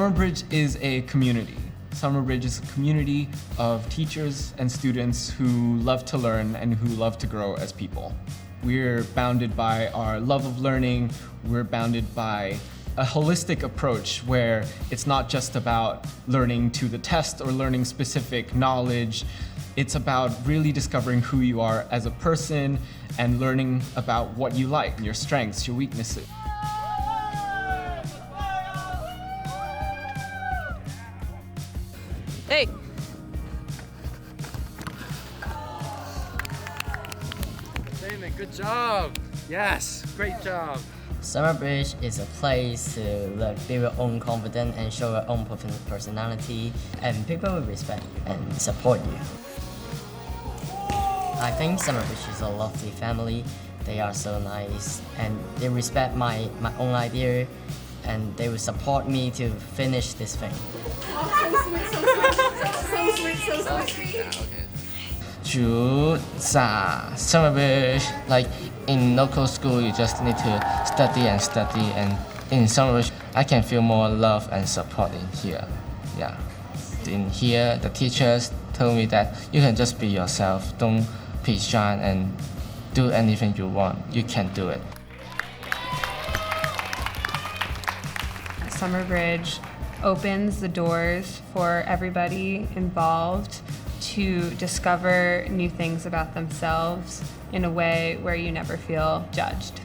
Summerbridge is a community. Summerbridge is a community of teachers and students who love to learn and who love to grow as people. We're bounded by our love of learning. We're bounded by a holistic approach where it's not just about learning to the test or learning specific knowledge. It's about really discovering who you are as a person and learning about what you like, your strengths, your weaknesses. Hey! Damon, good job! Yes, great job! Summerbridge is a place to build your own confidence and show your own personality, and people will respect you and support you. I think Summerbridge is a lovely family. They are so nice and they respect my own idea, and they will support me to finish this thing. So sweet. 主打 Summerbridge, like in local school you just need to study, and in Summerbridge I can feel more love and support in here. Yeah. In here the teachers told me that you can just be yourself, don't be shy and do anything you want. You can do it. Summerbridge opens the doors for everybody involved to discover new things about themselves in a way where you never feel judged.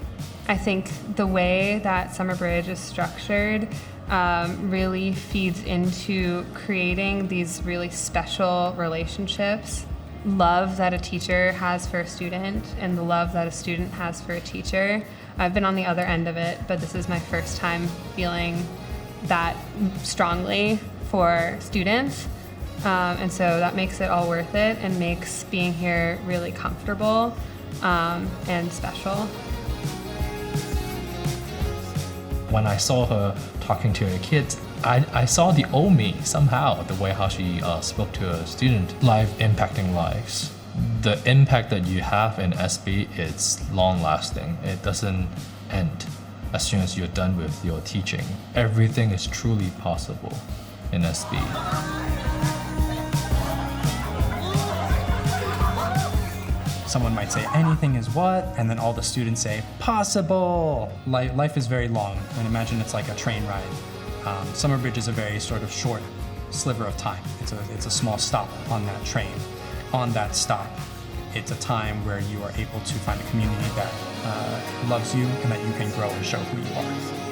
I think the way that Summerbridge is structured really feeds into creating these really special relationships. Love that a teacher has for a student and the love that a student has for a teacher. I've been on the other end of it, but this is my first time feeling that strongly for students. And so that makes it all worth it and makes being here really comfortable and special. When I saw her talking to her kids, I saw the old me somehow, the way how she spoke to a student. Life impacting lives. The impact that you have in SB is long lasting. It doesn't end as soon as you're done with your teaching. Everything is truly possible in SB. Someone might say anything is what, and then all the students say possible. Life is very long, and imagine it's like a train ride. Summerbridge is a very sort of short sliver of time. It's a small stop on that train. On that stop, it's a time where you are able to find a community that loves you and that you can grow and show who you are.